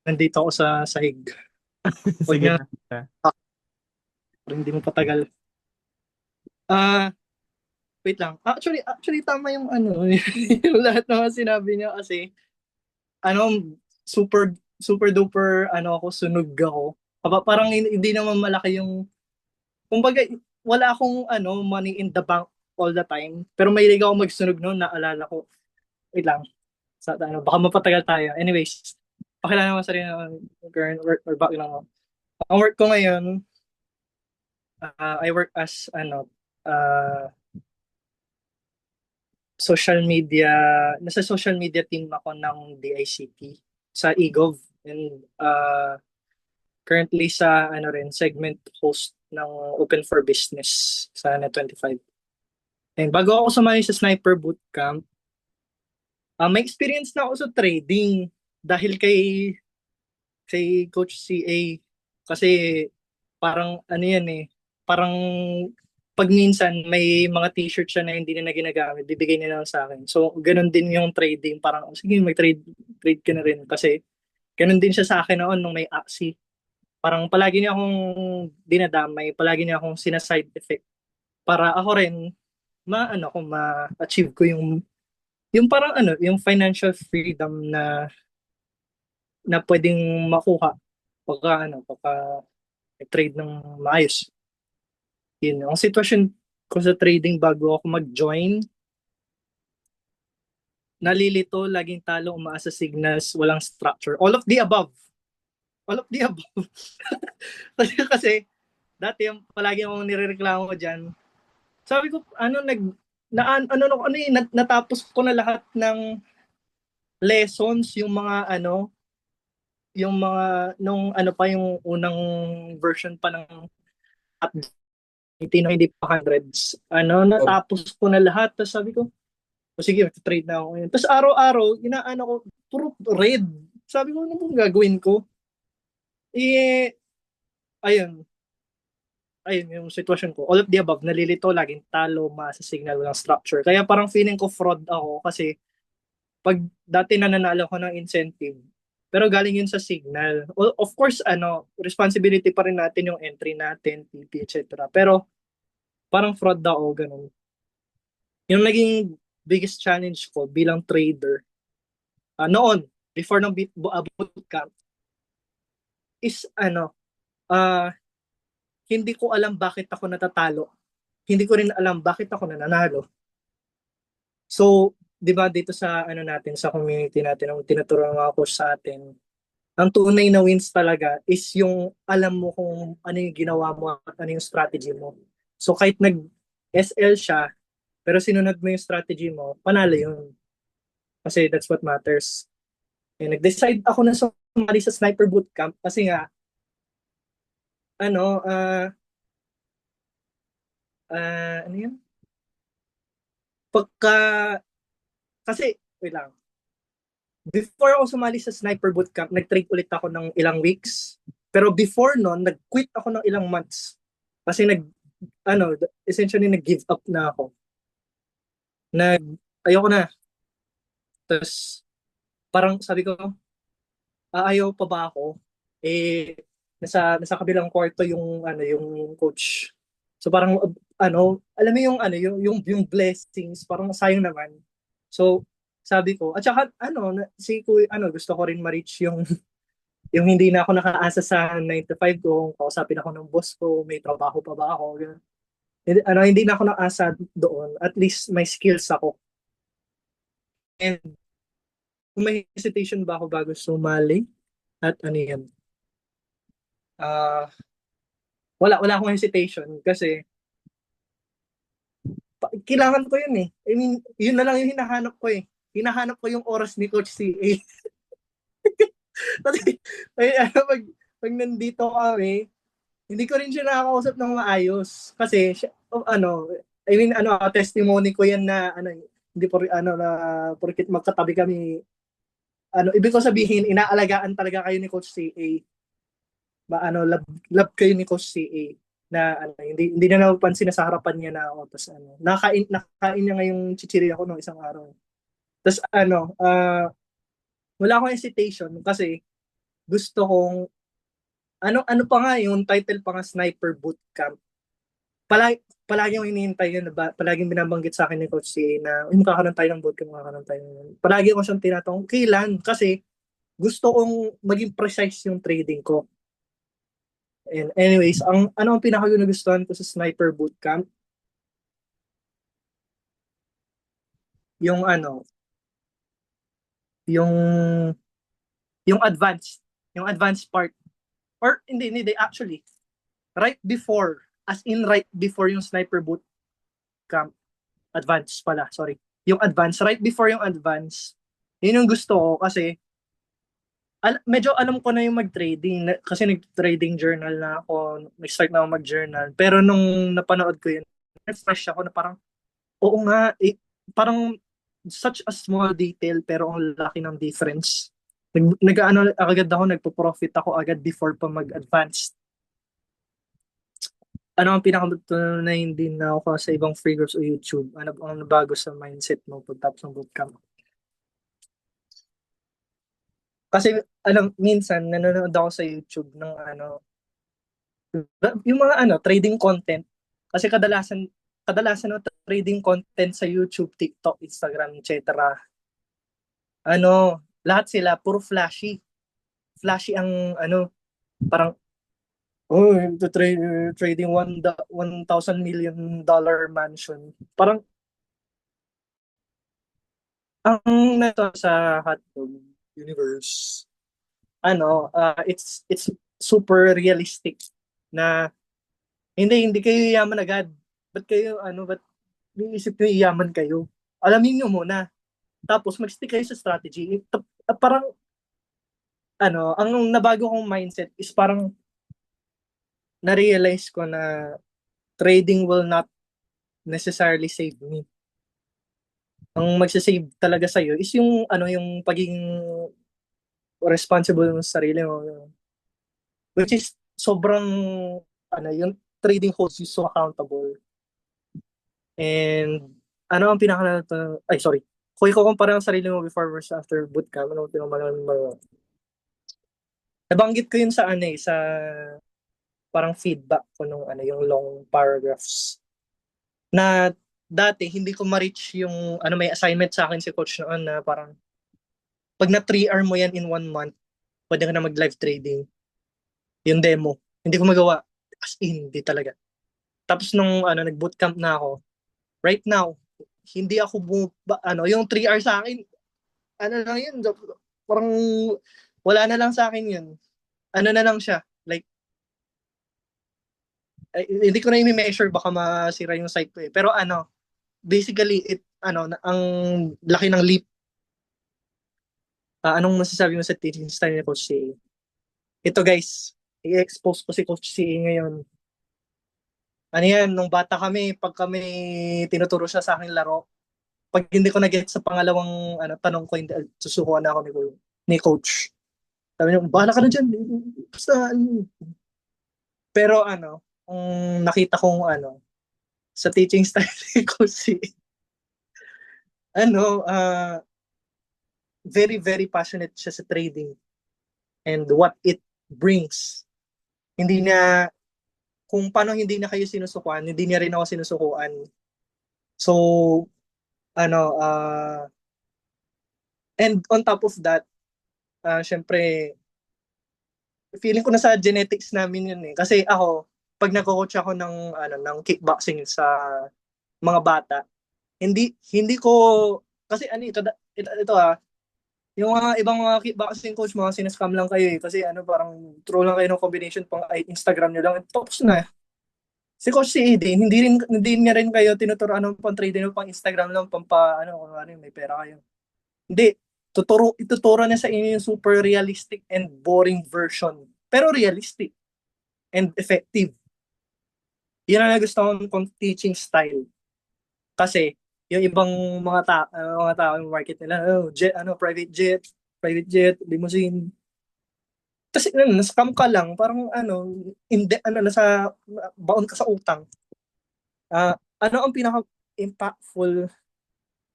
Nandito ako sa sahig. Huwag Sige niya, na. hindi mo patagal. Ah, wait lang. Actually tama yung ano, yung lahat ng sinabi niya kasi ano, super duper ano ako, sunog ako. Parang hindi naman malaki yung, kumbaga wala akong ano, money in the bank all the time. Pero mahilig ako magsunog noon, naalala ko. Wait lang. Sa ano, baka mapatagal tayo. Anyways, pakilala mo sa rin current work or back lang ako. Ang work ko ngayon, I work as ano, uh, nasa social media team ako ng DICT sa eGov, and currently sa ano rin segment host ng Open for Business sa Net25. And bago ako sumali sa Sniper Bootcamp, may experience na ako sa trading dahil kay Coach CA, kasi parang ano yan eh, parang pag minsan may mga t-shirt siya na hindi na ginagamit, bibigay niya lang sa akin. So, ganun din yung trading. Parang, "Oh, sige, trade ka na rin." Kasi, ganun din siya sa akin noon nung may Axie. Parang palagi niya akong dinadamay, palagi niya akong sina-side effect. Para ako rin, ma-achieve ko yung parang ano, yung financial freedom na pwedeng makuha pagka trade ng maayos. Yun, ang sitwasyon ko sa trading bago ako mag-join, nalilito, laging talo, umaasa signals, walang structure. All of the above. All of the above. kasi dati yung palagi akong nirereklamo dyan. Sabi ko, natapos ko na lahat ng lessons, nung ano pa yung unang version pa ng app, hindi pa hundreds. Oh. Natapos ko na lahat. Tapos sabi ko, o sige, trade na ako ngayon. Tapos araw-araw, inaano ko, puro red. Sabi ko, ano bang gagawin ko? Eh, ayun, ayun yung sitwasyon ko. All of the above, nalilito, laging talo, sa signal, walang structure. Kaya parang feeling ko fraud ako kasi pag dati nananalo ko ng incentive, pero galing yun sa signal. Of course, responsibility pa rin natin yung entry natin, TP, etc. Pero parang fraud ako, ganun. Yung naging biggest challenge ko bilang trader, noon, before ng bootcamp, is ah hindi ko alam bakit ako natatalo. Hindi ko rin alam bakit ako nananalo. So, 'di ba dito sa ano natin, sa community natin, ang tinuturo ng mga coach sa atin, ang tunay na wins talaga is yung alam mo kung ano yung ginawa mo at ano yung strategy mo. So kahit nag-SL siya, pero sinunod mo yung strategy mo, panalo yun. Kasi that's what matters. And nag-decide ako na sumali sa Sniper Bootcamp kasi nga, ano, ano yun? Pagka, kasi, wait lang, before ako sumali sa Sniper Bootcamp, nag-trade ulit ako ng ilang weeks. Pero before nun, nag-quit ako ng ilang months. Kasi essentially nag-give up na ako. Nag, ayoko na. Tapos, parang sabi ko, ayaw pa ba ako? Eh, nasa kabilang kwarto yung coach. So parang, alam mo yung blessings, parang sayang naman. So, sabi ko, at saka, gusto ko rin ma-reach yung hindi na ako nakaasa sa 9 to 5 ko, kausapin ako ng boss ko, may trabaho pa ba ako, ganun. Hindi na ako nakaasa doon, at least may skills ako. And kung may hesitation ba ako bago sumali, at ano yan, ah, wala akong hesitation kasi kailangan ko yun eh. I mean, yun na lang yung hinahanap ko eh. Hinahanap ko yung oras ni Coach CA. Kasi, pag nandito kami, hindi ko rin siya nakakausap ng maayos. Kasi, testimony ko yan na, hindi po, na, porkit magkatabi kami, ibig ko sabihin, inaalagaan talaga kayo ni Coach CA. Love kayo ni Coach CA na hindi na napapansin na sa harapan niya na ako. Tapos nakain niya ngayong chichirya ko nung isang araw. Tapos wala akong hesitation kasi gusto kong, ano pa nga, yung title pa nga, Sniper Bootcamp. Palagi yung hinihintay yun, palaging binabanggit sa akin ni Coach C na, magkakaroon tayo ng bootcamp, magkakaroon tayo ng. Palagi ko siyang tinatanong, kailan? Kasi gusto kong maging precise yung trading ko. And anyways, ang pinakagustuhan ko sa Sniper Bootcamp, yung yung yung advanced part. Or hindi, actually, right before, as in right before yung Sniper Bootcamp, advanced pala, sorry. Yung advanced, right before yung advanced, yun yung gusto ko kasi medyo alam ko na yung mag-trading kasi nag-trading journal na ako, nag-start na ako mag-journal. Pero nung napanood ko yun, refresh ako na parang, oo nga, parang such a small detail pero ang laki ng difference. Nag-ano agad ako, nagpo-profit ako agad before pa mag-advance. Ano ang pinaka-tunay din na ako sa ibang free groups o YouTube? Ano ang nabago sa mindset mo pagtapos ng bootcamp? Kasi minsan nanonood ako sa YouTube ng yung mga trading content. Kasi kadalasan ng trading content sa YouTube, TikTok, Instagram, etc. Lahat sila puro flashy. Flashy ang parang trading 1,000 million dollar mansion. Parang ang nato sa hotdog universe, it's super realistic na hindi kayo yaman agad. Ba't iisip nyo iyaman kayo? Alamin nyo muna. Tapos mag-stick kayo sa strategy. Parang ang nabago kong mindset is parang na-realize ko na trading will not necessarily save me. Ang magsasave talaga sa'yo is yung pagiging responsible mo sa sarili mo. Which is sobrang, yung trading holds you so accountable. And, ang ay sorry, kung ikukumpara ang sarili mo before versus after bootcamp, nabanggit ko yun sa parang feedback ko nung yung long paragraphs. Na dati, hindi ko ma-reach yung, may assignment sa akin si coach noon na parang, pag na 3 hour mo yan in 1 month, pwede ka na mag-live trading. Yung demo. Hindi ko magawa. As in, hindi talaga. Tapos nung nag-bootcamp na ako, right now, hindi ako yung 3 hours sa akin, lang yun, parang wala na lang sa akin yun. Na lang siya, like, hindi ko na i-measure, baka masira yung site ko eh. Pero basically, ang laki ng leap. Anong masasabi mo sa teaching style ni Coach C? Ito guys, i-expose ko si Coach C ngayon. Nung bata kami, pag kami tinuturo siya sa akin laro, pag hindi ko na-get sa pangalawang tanong ko, hindi, susukuan na ako ni Coach. Sabi niya, bahala ka na dyan. Basta, pero kung nakita kong sa teaching style ni Coach C, very, very passionate siya sa trading and what it brings. Hindi na, kung paano hindi na kayo sinusukuan, hindi niya rin ako sinusukuan. So, and on top of that, syempre, feeling ko na sa genetics namin yun eh. Kasi ako, pag nag-coach ako ng kickboxing sa mga bata, hindi ko, kasi ito yung mga ibang mga kickboxing coach, mga sinascam lang kayo eh. Kasi parang throw lang kayo ng combination pang Instagram nyo lang. Tapos na. Si Coach C din, hindi niya rin kayo tinuturuan ng pang trading pang Instagram lang, may pera kayo. Hindi. Ituturo niya sa inyo yung super realistic and boring version. Pero realistic and effective. Yan ang gusto kong teaching style. Kasi, yung ibang mga tao yung market nila, private jet, limousine. Kasi na-scam ka lang, parang nasa baon ka sa utang. Ano ang pinaka-impactful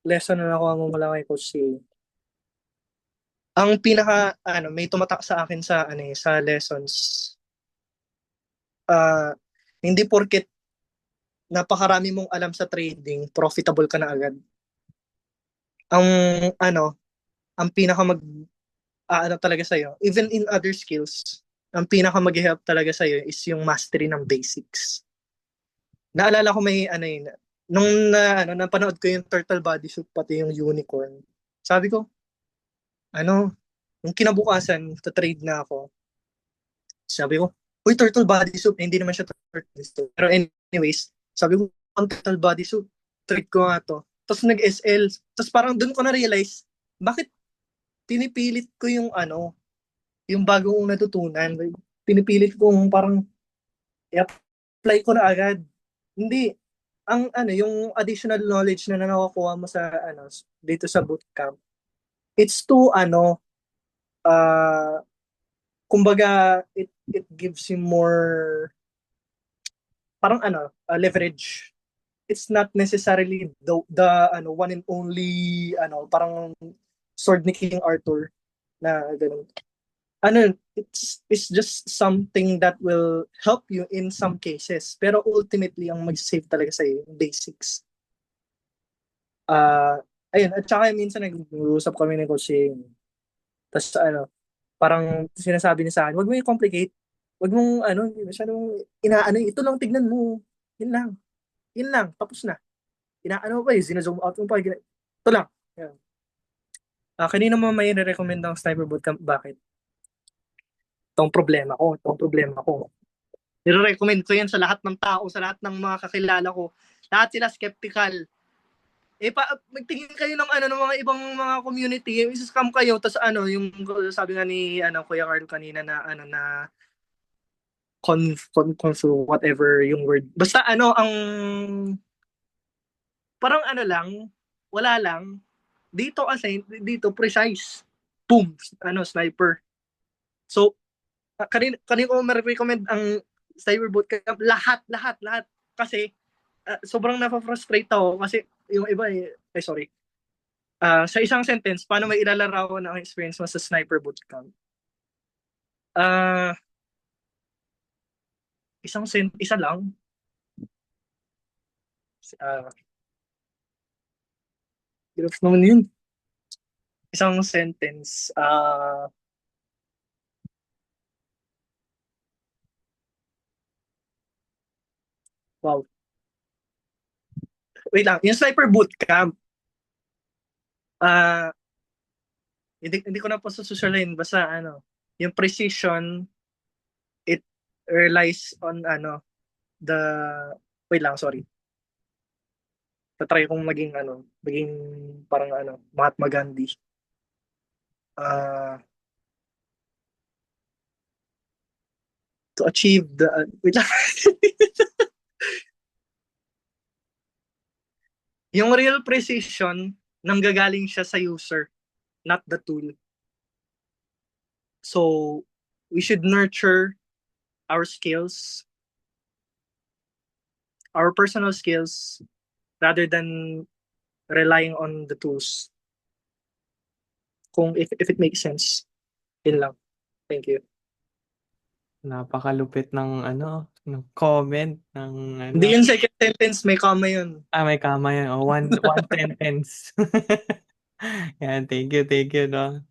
lesson na nakuha mo mula kay Coach C? Ang pinaka ano, may tumatak sa akin sa ano sa lessons. Ah, hindi porket napakarami mong alam sa trading, profitable ka na agad. Ang ano, ang pinaka ano talaga sa'yo, even in other skills, ang pinaka mag-help talaga sa'yo is yung mastery ng basics. Naalala ko may ano yun, nung napanood ko yung turtle bodysuit pati yung unicorn. Sabi ko, ano, yung kinabukasan, trade na ako. Sabi ko, uy, turtle bodysuit. Eh, hindi naman siya turtle bodysuit. Pero anyways, sabi ko, ang turtle bodysuit, trade ko nga to. Tapos nag-SL. Tapos parang doon ko na-realize, bakit pinipilit ko yung ano, yung bagong natutunan. Pinipilit kong parang i-apply ko na agad. Hindi. Ang ano, yung additional knowledge na nakukuha mo sa ano, dito sa bootcamp, it's to ano, uh, kumbaga, it gives you more, parang ano, leverage. It's not necessarily the ano, one and only, ano, parang sword ni King Arthur na ganun. Ano, it's just something that will help you in some cases. Pero ultimately, ang mag-save talaga sa'yo, yung basics. Ayun, at saka minsan nag-uusap kami ng coaching. Tapos ano, parang sinasabi niya sa akin, wag mo i-complicate. Wag mong ano, masyadong inaano, ito lang tignan mo. Yun lang. Yun lang, tapos na. Inaano pa eh, zina-zoom out mo pa. Ito lang. Yan. Kanina mo may recommend ng Sniper Bootcamp, bakit? Itong problema ko. Nire-recommend ko yan sa lahat ng tao, sa lahat ng mga kakilala ko. Lahat sila skeptical. Magtingin kayo ng ano ng mga ibang mga community, isa-scam kayo tas ano yung sabi nga ni ano Kuya Carl kanina na ano na whatever yung word. Basta ano ang parang ano lang, wala lang. Dito kasi dito precise. Boom, ano sniper. So kanina ko ma-recommend ang Cyber Bootcamp lahat kasi sobrang na-frustrate ako kasi yung iba sorry. Sa isang sentence, paano may ilalarawan ang experience mo sa Sniper Bootcamp? Uh, isa lang. Uh, Hirap naman yun. Isang sentence. Wow. Wait lang. Yung Sniper Bootcamp, uh, hindi ko na po sususulin. Basta ano, yung precision, it relies on ano, the, wait lang, sorry. Tatry kong maging parang ano, Mahatma Gandhi. Uh, to achieve the, wait lang. Yung real precision, nanggagaling siya sa user, not the tool. So, we should nurture our skills, our personal skills, rather than relying on the tools. Kung if it makes sense. Yun lang. Thank you. Napakalupit ng ano, ng comment ng Hindi ano. yun second sentence, may comma yun. May kama yan. Oh, one sentence. Yan, thank you, no.